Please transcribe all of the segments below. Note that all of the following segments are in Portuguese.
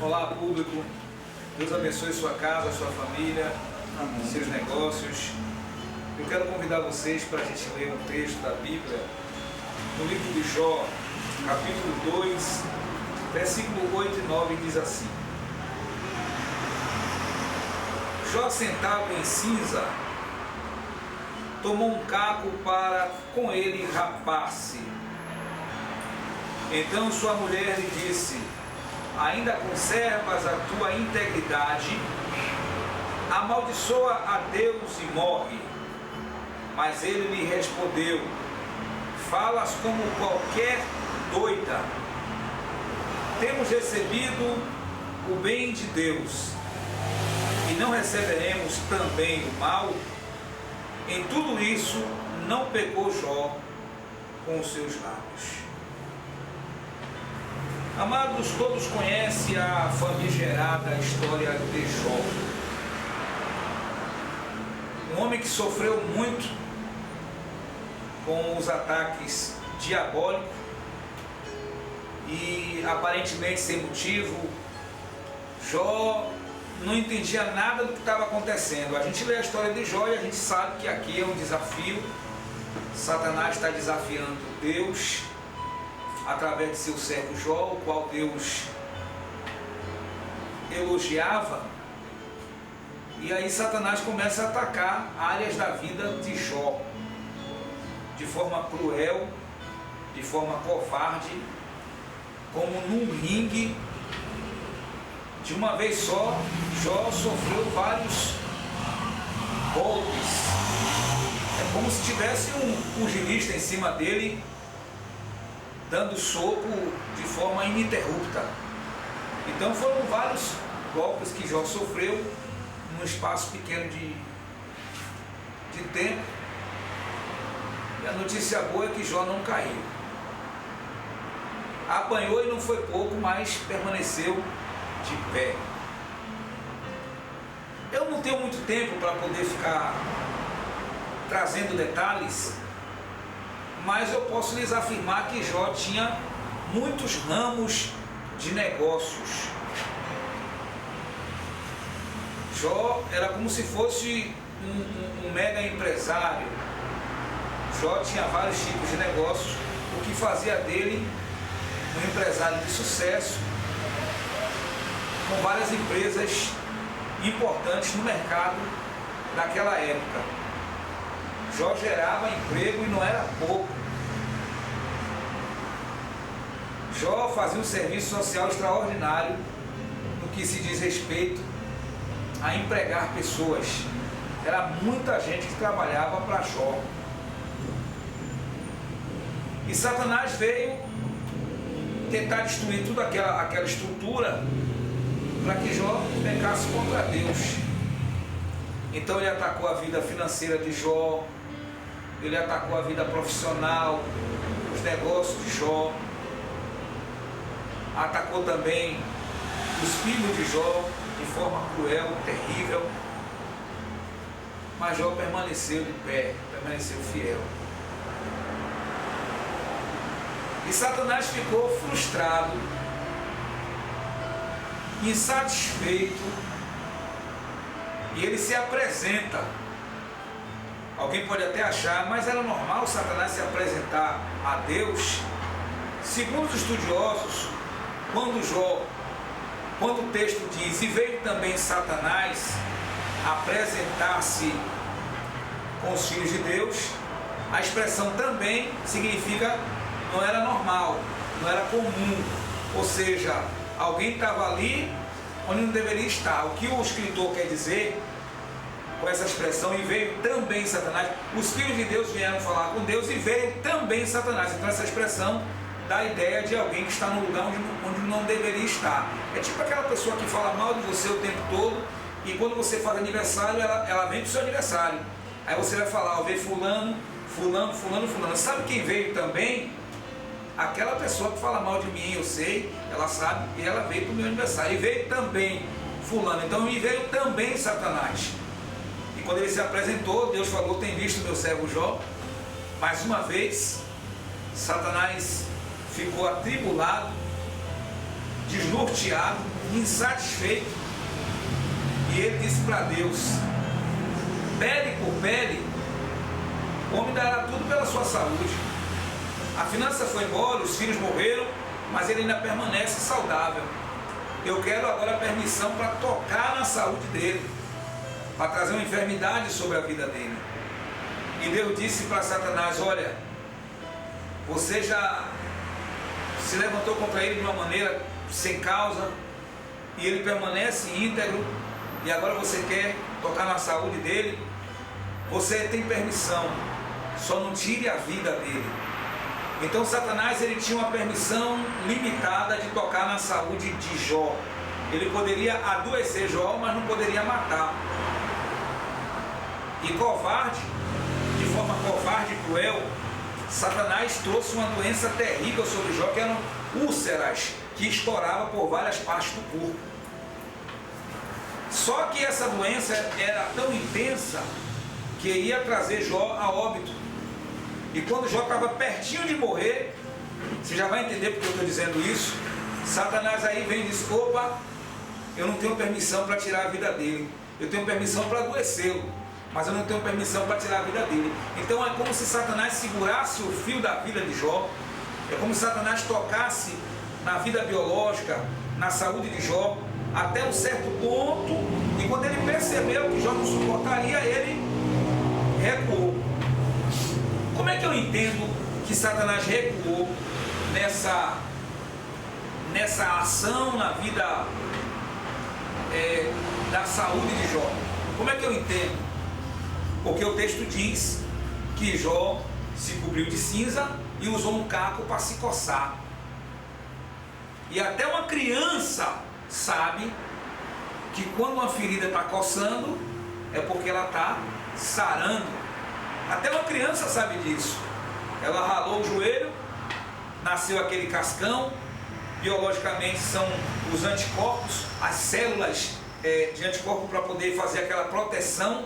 Olá, público. Deus abençoe sua casa, sua família, Amém. seus negócios. Eu quero convidar vocês para a gente ler um texto da Bíblia no livro de Jó, capítulo 2, versículo 8 e 9, diz assim: Jó, sentado em cinza, tomou um caco para com ele rapar-se. Então sua mulher lhe disse: ainda conservas a tua integridade? Amaldiçoa a Deus e morre. Mas ele lhe respondeu: falas como qualquer doida. Temos recebido o bem de Deus, e não receberemos também o mal? Em tudo isso não pecou Jó com os seus lábios. Amados, todos conhecem a famigerada história de Jó. Um homem que sofreu muito com os ataques diabólicos e aparentemente sem motivo. Jó não entendia nada do que estava acontecendo. A gente lê a história de Jó e a gente sabe que aqui é um desafio. Satanás está desafiando Deus através de seu servo Jó, o qual Deus elogiava. E aí Satanás começa a atacar áreas da vida de Jó de forma cruel, de forma covarde, como num ringue. De uma vez só, Jó sofreu vários golpes. É como se tivesse um pugilista em cima dele, dando soco de forma ininterrupta. Então foram vários golpes que Jó sofreu num espaço pequeno de tempo. E a notícia boa é que Jó não caiu. Apanhou e não foi pouco, mas permaneceu de pé. Eu não tenho muito tempo para poder ficar trazendo detalhes, mas eu posso lhes afirmar que Jó tinha muitos ramos de negócios. Jó era como se fosse um mega empresário. Jó tinha vários tipos de negócios, o que fazia dele um empresário de sucesso, com várias empresas importantes no mercado naquela época. Jó gerava emprego e não era pouco. Jó fazia um serviço social extraordinário no que se diz respeito a empregar pessoas. Era muita gente que trabalhava para Jó. E Satanás veio tentar destruir toda aquela estrutura para que Jó pecasse contra Deus. Então ele atacou a vida financeira de Jó, ele atacou a vida profissional, os negócios de Jó, atacou também os filhos de Jó de forma cruel, terrível. Mas Jó permaneceu de pé, permaneceu fiel. E Satanás ficou frustrado, insatisfeito, e ele se apresenta. Alguém pode até achar, mas era normal Satanás se apresentar a Deus? Segundo os estudiosos, quando o texto diz, e veio também Satanás apresentar-se com os filhos de Deus, a expressão também significa não era normal, não era comum, ou seja, alguém estava ali onde não deveria estar. O que o escritor quer dizer com essa expressão, e veio também Satanás, os filhos de Deus vieram falar com Deus e veio também Satanás. Então essa expressão dá a ideia de alguém que está no lugar onde não deveria estar. É tipo aquela pessoa que fala mal de você o tempo todo, e quando você faz aniversário, ela vem para o seu aniversário. Aí você vai falar, ó, veio fulano. Sabe quem veio também? Aquela pessoa que fala mal de mim, eu sei, ela sabe, e ela veio para o meu aniversário. E veio também fulano. Então e veio também Satanás. E quando ele se apresentou, Deus falou, tem visto meu servo Jó? Mais uma vez, Satanás ficou atribulado desnorteado, insatisfeito. E ele disse para Deus: pele por pele, o homem dará tudo pela sua saúde. A finança foi embora, os filhos morreram, mas ele ainda permanece saudável. Eu quero agora permissão para tocar na saúde dele, para trazer uma enfermidade sobre a vida dele. E Deus disse para Satanás: olha, você já se levantou contra ele de uma maneira sem causa, e ele permanece íntegro, e agora você quer tocar na saúde dele. Você tem permissão, só não tire a vida dele. Então Satanás, ele tinha uma permissão limitada de tocar na saúde de Jó. Ele poderia adoecer Jó, mas não poderia matar. E covarde, de forma covarde e cruel, Satanás trouxe uma doença terrível sobre Jó, que eram úlceras que estouravam por várias partes do corpo. Só que essa doença era tão intensa que ia trazer Jó a óbito. E quando Jó estava pertinho de morrer, você já vai entender porque eu estou dizendo isso, Satanás aí vem e diz: opa, eu não tenho permissão para tirar a vida dele, eu tenho permissão para adoecê-lo, mas eu não tenho permissão para tirar a vida dele. Então é como se Satanás segurasse o fio da vida de Jó, é como se Satanás tocasse na vida biológica, na saúde de Jó, até um certo ponto, e quando ele percebeu que Jó não suportaria, ele recuou. Como é que eu entendo que Satanás recuou nessa ação na vida da saúde de Jó? Como é que eu entendo? Porque o texto diz que Jó se cobriu de cinza e usou um caco para se coçar. E até uma criança sabe que quando uma ferida está coçando, é porque ela está sarando. Até uma criança sabe disso. Ela ralou o joelho, nasceu aquele cascão, biologicamente são os anticorpos, as células de anticorpo para poder fazer aquela proteção.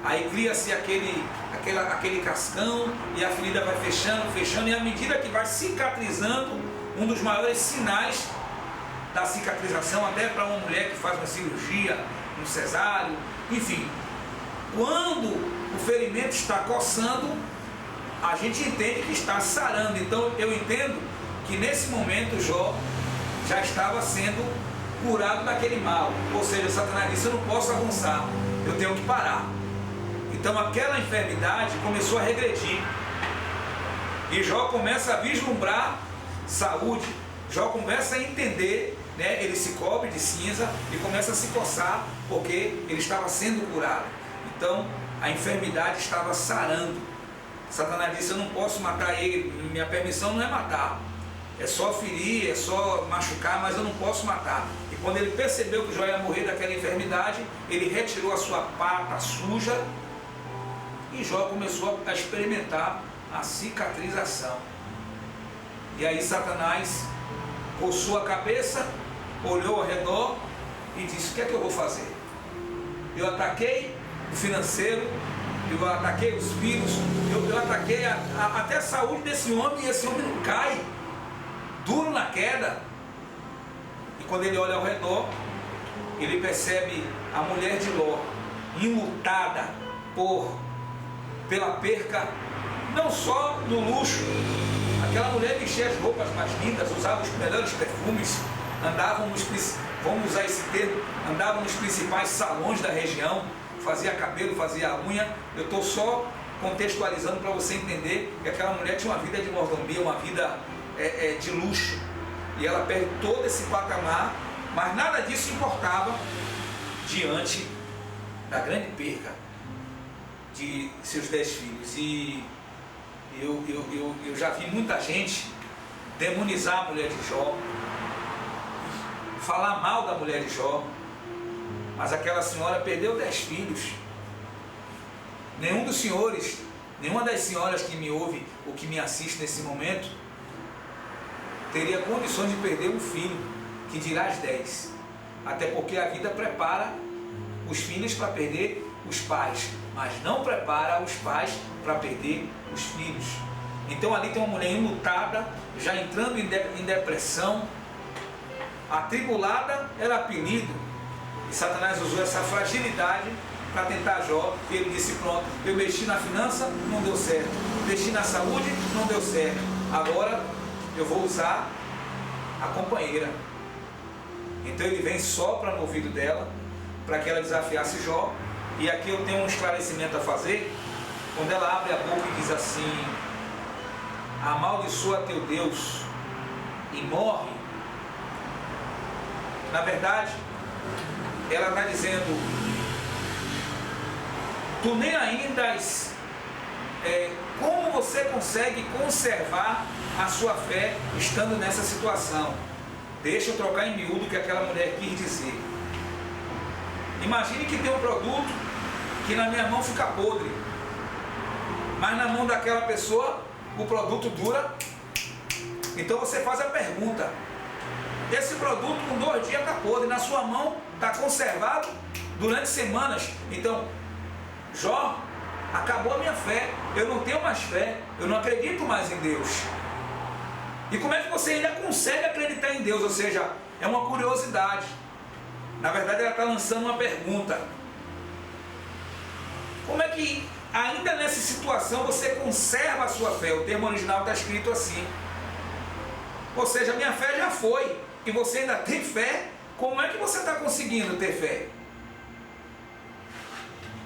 Aí cria-se aquele cascão e a ferida vai fechando, e à medida que vai cicatrizando, um dos maiores sinais da cicatrização, até para uma mulher que faz uma cirurgia, um cesáreo, enfim, quando o ferimento está coçando, a gente entende que está sarando. Então eu entendo que nesse momento Jó já estava sendo curado daquele mal, ou seja, Satanás disse: eu não posso avançar, eu tenho que parar. Então aquela enfermidade começou a regredir, e Jó começa a vislumbrar saúde. Jó começa a entender, né? Ele se cobre de cinza e começa a se coçar, porque ele estava sendo curado. Então a enfermidade estava sarando. Satanás disse: eu não posso matar ele, minha permissão não é matar, é só ferir, é só machucar, mas eu não posso matar. E quando ele percebeu que Jó ia morrer daquela enfermidade, ele retirou a sua pata suja, e Jó começou a experimentar a cicatrização. E aí Satanás coçou a cabeça, olhou ao redor e disse: o que é que eu vou fazer? Eu ataquei o financeiro, eu ataquei os filhos, eu ataquei até a saúde desse homem, e esse homem não cai, duro na queda. E quando ele olha ao redor, ele percebe a mulher de Ló, enlutada pela perca, não só do luxo. Aquela mulher vestia as roupas mais lindas, usava os melhores perfumes, andavam vamos usar esse termo, andavam nos principais salões da região, fazia cabelo, fazia unha. Eu estou só contextualizando para você entender que aquela mulher tinha uma vida de mordomia, uma vida de luxo, e ela perde todo esse patamar, mas nada disso importava diante da grande perca de seus 10 filhos. E eu já vi muita gente demonizar a mulher de Jó, falar mal da mulher de Jó, mas aquela senhora perdeu 10 filhos. Nenhum dos senhores, nenhuma das senhoras que me ouve ou que me assiste nesse momento teria condições de perder um filho, que dirá as 10. Até porque a vida prepara os filhos para perder os pais, mas não prepara os pais para perder os filhos. Então ali tem uma mulher enlutada, já entrando em depressão, Atribulada era apelido. E Satanás usou essa fragilidade para tentar Jó. E ele disse: pronto, eu mexi na finança, não deu certo. Mexi na saúde, não deu certo. Agora eu vou usar a companheira. Então ele vem sopra no ouvido dela para que ela desafiasse Jó. E aqui eu tenho um esclarecimento a fazer. Quando ela abre a boca e diz assim: amaldiçoa teu Deus e morre. Na verdade, ela está dizendo: tu nem ainda como você consegue conservar a sua fé estando nessa situação? Deixa eu trocar em miúdo o que aquela mulher quis dizer. Imagine que tem um produto que na minha mão fica podre, mas na mão daquela pessoa o produto dura. Então você faz a pergunta: esse produto com 2 dias está podre, na sua mão está conservado durante semanas. Então, Jó, acabou a minha fé, eu não tenho mais fé, eu não acredito mais em Deus. E como é que você ainda consegue acreditar em Deus? Ou seja, é uma curiosidade. Na verdade, ela está lançando uma pergunta: como é que ainda nessa situação você conserva a sua fé? O termo original está escrito assim. Ou seja, minha fé já foi e você ainda tem fé. Como é que você está conseguindo ter fé?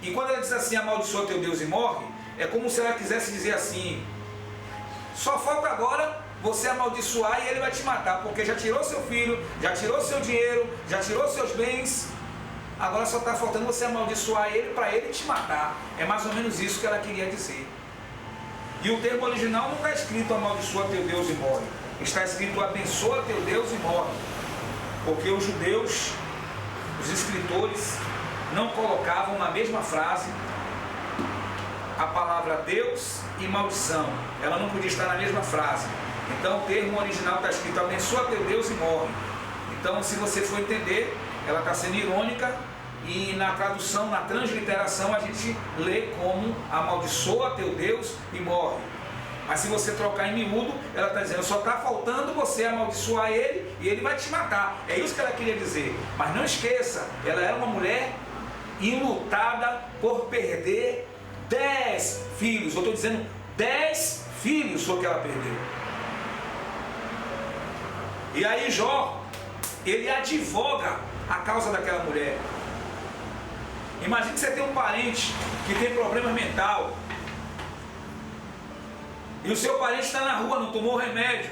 E quando ela diz assim: amaldiçoa teu Deus e morre, é como se ela quisesse dizer assim: só falta agora você amaldiçoar e ele vai te matar, porque já tirou seu filho, já tirou seu dinheiro, já tirou seus bens. Agora só está faltando você amaldiçoar ele para ele te matar. É mais ou menos isso que ela queria dizer. E o termo original não está escrito amaldiçoa teu Deus e morre. Está escrito abençoa teu Deus e morre. Porque os judeus, os escritores, não colocavam na mesma frase a palavra Deus e maldição. Ela não podia estar na mesma frase. Então o termo original está escrito abençoa teu Deus e morre. Então, se você for entender, ela está sendo irônica, e na tradução, na transliteração, a gente lê como amaldiçoa teu Deus e morre. Mas se você trocar em miúdo, ela está dizendo: só está faltando você amaldiçoar ele e ele vai te matar. É isso que ela queria dizer. Mas não esqueça, ela era uma mulher enlutada por perder 10 filhos. Eu estou dizendo 10 filhos foi o que ela perdeu. E aí Jó, ele advoga a causa daquela mulher. Imagine que você tem um parente que tem problema mental, e o seu parente está na rua, não tomou remédio,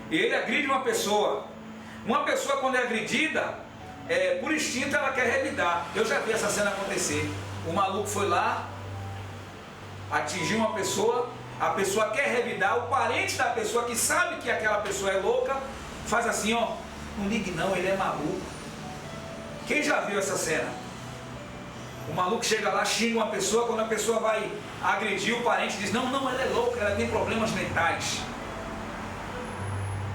e ele agride uma pessoa. Uma pessoa, quando é agredida, por instinto ela quer revidar. Eu já vi essa cena acontecer. O maluco foi lá, atingiu uma pessoa, a pessoa quer revidar, o parente da pessoa, que sabe que aquela pessoa é louca, faz assim: ó, não ligue não, ele é maluco. Quem já viu essa cena? O maluco chega lá, xinga uma pessoa, quando a pessoa vai agredir, o parente diz: não, ela é louca, ela tem problemas mentais.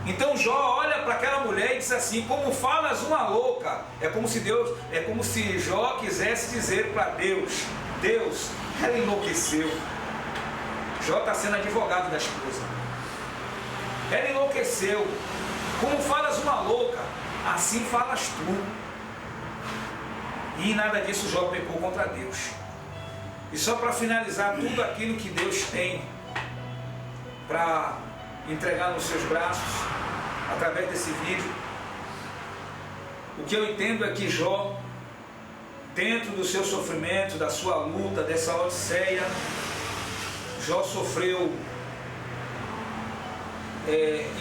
Então Jó olha para aquela mulher e diz assim: como falas uma louca. É como se Jó quisesse dizer para Deus: Deus, ela enlouqueceu. Jó está sendo advogado da esposa. Ela enlouqueceu. Como falas uma louca, assim falas tu. E nada disso Jó pecou contra Deus. E só para finalizar tudo aquilo que Deus tem para entregar nos seus braços, através desse vídeo, o que eu entendo é que Jó, dentro do seu sofrimento, da sua luta, dessa odisseia, Jó sofreu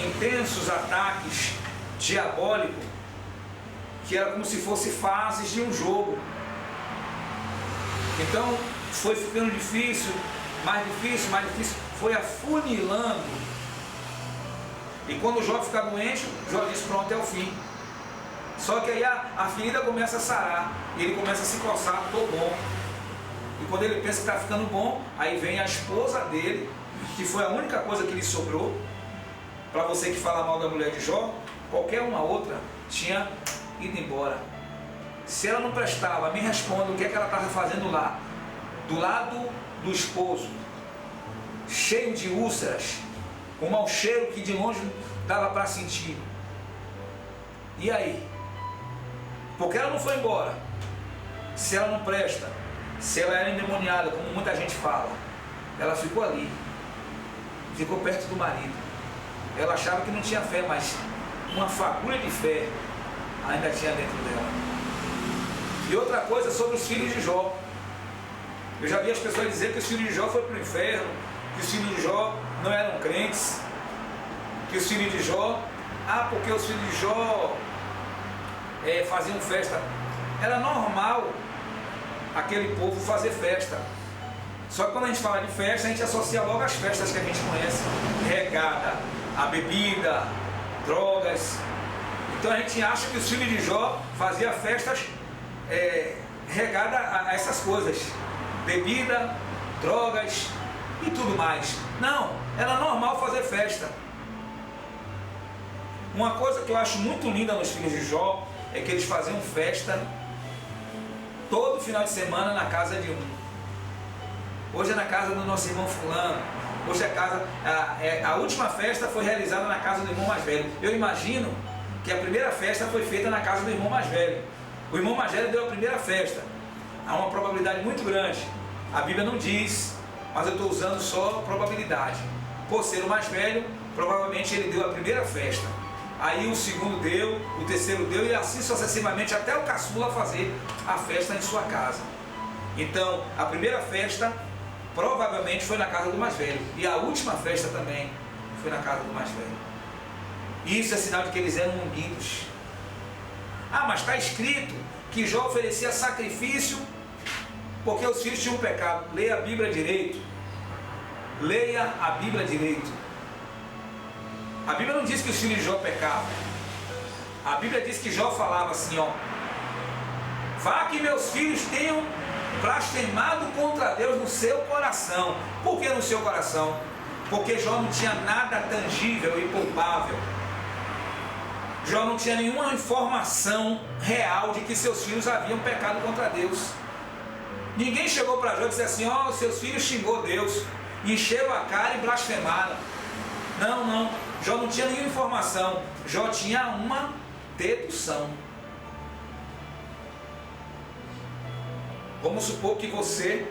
intensos ataques diabólicos, que era como se fossem fases de um jogo. Então foi ficando difícil, mais difícil, foi afunilando. E quando Jó fica doente, Jó diz: pronto, é o fim. Só que aí a ferida começa a sarar, e ele começa a se coçar: tô bom. E quando ele pensa que está ficando bom, aí vem a esposa dele, que foi a única coisa que lhe sobrou. Para você que fala mal da mulher de Jó, qualquer uma outra tinha ido embora. Se ela não prestava, me responda o que é que ela estava fazendo lá, do lado do esposo, cheio de úlceras, com um mau cheiro que de longe dava para sentir. E aí? Porque ela não foi embora. Se ela não presta, se ela era endemoniada, como muita gente fala, ela ficou ali, ficou perto do marido. Ela achava que não tinha fé, mas uma fagulha de fé ainda tinha dentro dela. E outra coisa sobre os filhos de Jó. Eu já vi as pessoas dizer que os filhos de Jó foram para o inferno, que os filhos de Jó não eram crentes, que os filhos de Jó, porque os filhos de Jó faziam festa. Era normal aquele povo fazer festa. Só que quando a gente fala de festa, a gente associa logo as festas que a gente conhece, regada a bebida, drogas. Então a gente acha que os filhos de Jó faziam festas regadas a essas coisas, bebida, drogas e tudo mais. Não, era normal fazer festa. Uma coisa que eu acho muito linda nos filhos de Jó é que eles faziam festa todo final de semana na casa de um. Hoje é na casa do nosso irmão fulano. Hoje a última festa foi realizada na casa do irmão mais velho. Eu imagino que a primeira festa foi feita na casa do irmão mais velho. O irmão mais velho deu a primeira festa. Há uma probabilidade muito grande. A Bíblia não diz, mas eu estou usando só probabilidade. Por ser o mais velho, provavelmente ele deu a primeira festa. Aí o segundo deu, o terceiro deu, e assim sucessivamente até o caçula fazer a festa em sua casa. Então, a primeira festa provavelmente foi na casa do mais velho, e a última festa também foi na casa do mais velho. Isso é sinal de que eles eram unidos. Mas está escrito que Jó oferecia sacrifício porque os filhos tinham pecado. Leia a Bíblia direito. Leia a Bíblia direito. A Bíblia não diz que os filhos de Jó pecavam. A Bíblia diz que Jó falava assim, vá que meus filhos tenham blasfemado contra Deus no seu coração. Por que no seu coração? Porque Jó não tinha nada tangível e palpável. Jó não tinha nenhuma informação real de que seus filhos haviam pecado contra Deus. Ninguém chegou para Jó e disse assim, seus filhos xingou Deus, encheram a cara e blasfemaram. Não. Jó não tinha nenhuma informação. Jó tinha uma dedução. Vamos supor que você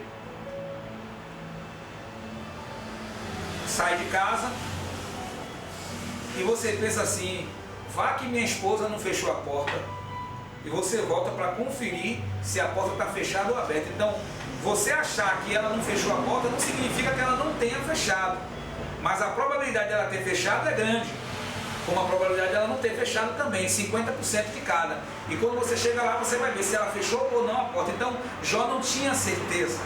sai de casa e você pensa assim, vá que minha esposa não fechou a porta. E você volta para conferir se a porta está fechada ou aberta. Então, você achar que ela não fechou a porta não significa que ela não tenha fechado. Mas a probabilidade dela ter fechado é grande, como a probabilidade dela não ter fechado também, 50% de cada. E quando você chega lá, você vai ver se ela fechou ou não a porta. Então, Jó não tinha certeza.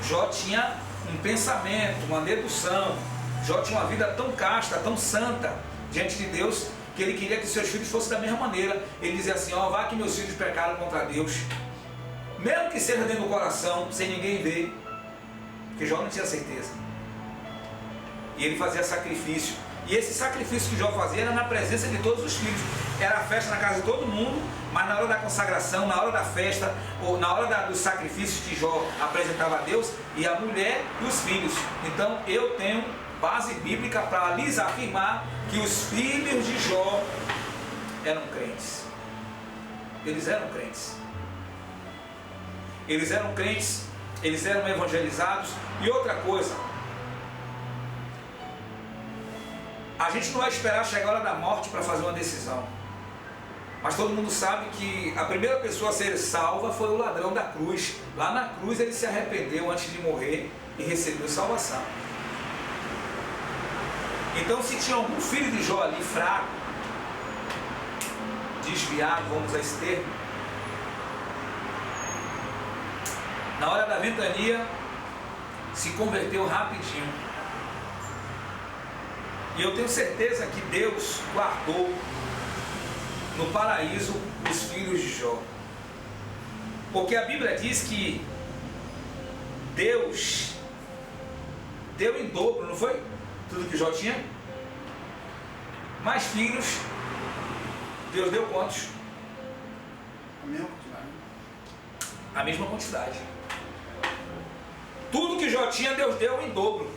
Jó tinha um pensamento, uma dedução. Jó tinha uma vida tão casta, tão santa diante de Deus, que ele queria que seus filhos fossem da mesma maneira. Ele dizia assim, vá que meus filhos pecaram contra Deus, mesmo que seja dentro do coração, sem ninguém ver, porque Jó não tinha certeza. E ele fazia sacrifício. E esse sacrifício que Jó fazia era na presença de todos os filhos. Era a festa na casa de todo mundo, mas na hora da consagração, na hora da festa, ou na hora dos sacrifícios que Jó apresentava a Deus, e a mulher e os filhos. Então eu tenho base bíblica para lhes afirmar que os filhos de Jó eram crentes. Eles eram crentes. Eles eram crentes, eles eram evangelizados. E outra coisa, a gente não vai esperar chegar a hora da morte para fazer uma decisão. Mas todo mundo sabe que a primeira pessoa a ser salva foi o ladrão da cruz. Lá na cruz ele se arrependeu antes de morrer e recebeu salvação. Então, se tinha algum filho de Jó ali fraco, desviado, vamos usar esse termo, na hora da ventania se converteu rapidinho. E eu tenho certeza que Deus guardou no paraíso os filhos de Jó. Porque a Bíblia diz que Deus deu em dobro, não foi? Tudo que Jó tinha. Mais filhos, Deus deu quantos? A mesma quantidade. A mesma quantidade. Tudo que Jó tinha, Deus deu em dobro.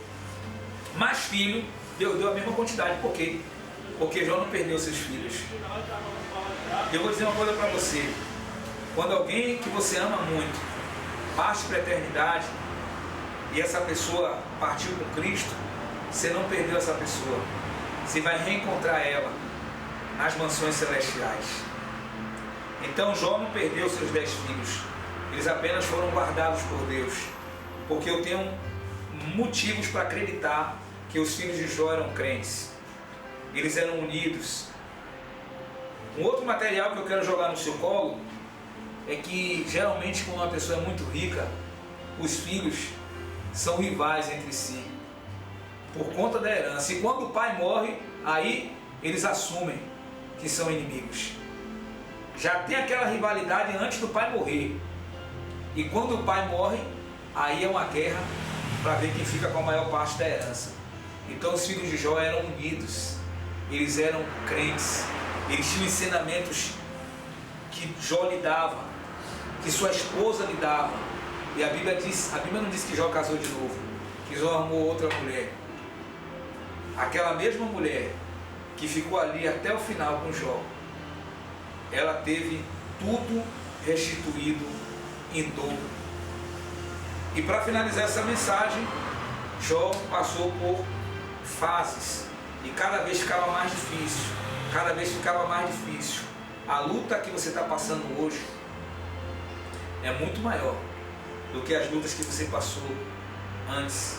Mais filho, Deus deu a mesma quantidade. Por quê? porque Jó não perdeu seus filhos. Eu vou dizer uma coisa para você: quando alguém que você ama muito parte para a eternidade e essa pessoa partiu com Cristo, você não perdeu essa pessoa, você vai reencontrar ela nas mansões celestiais. Então Jó não perdeu seus 10 filhos, eles apenas foram guardados por Deus, porque eu tenho motivos para acreditar que os filhos de Jó eram crentes, eles eram unidos. Um outro material que eu quero jogar no seu colo é que geralmente quando uma pessoa é muito rica, os filhos são rivais entre si, por conta da herança. E quando o pai morre, aí eles assumem que são inimigos. Já tem aquela rivalidade antes do pai morrer. E quando o pai morre, aí é uma guerra para ver quem fica com a maior parte da herança. Então os filhos de Jó eram unidos, eles eram crentes, eles tinham ensinamentos que Jó lhe dava, que sua esposa lhe dava. E a Bíblia não diz que Jó casou de novo, que Jó arrumou outra mulher. Aquela mesma mulher que ficou ali até o final com Jó, ela teve tudo restituído em dobro. E para finalizar essa mensagem, Jó passou por fases, e cada vez ficava mais difícil, cada vez ficava mais difícil. A luta que você está passando hoje é muito maior do que as lutas que você passou antes.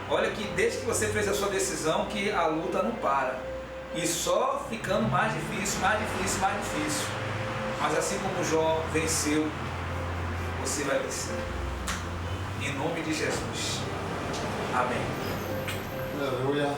Olha que desde que você fez a sua decisão, que a luta não para, e só ficando mais difícil, mais difícil, mais difícil. Mas assim como Jó venceu, você vai vencer, em nome de Jesus. Amém. Aleluia.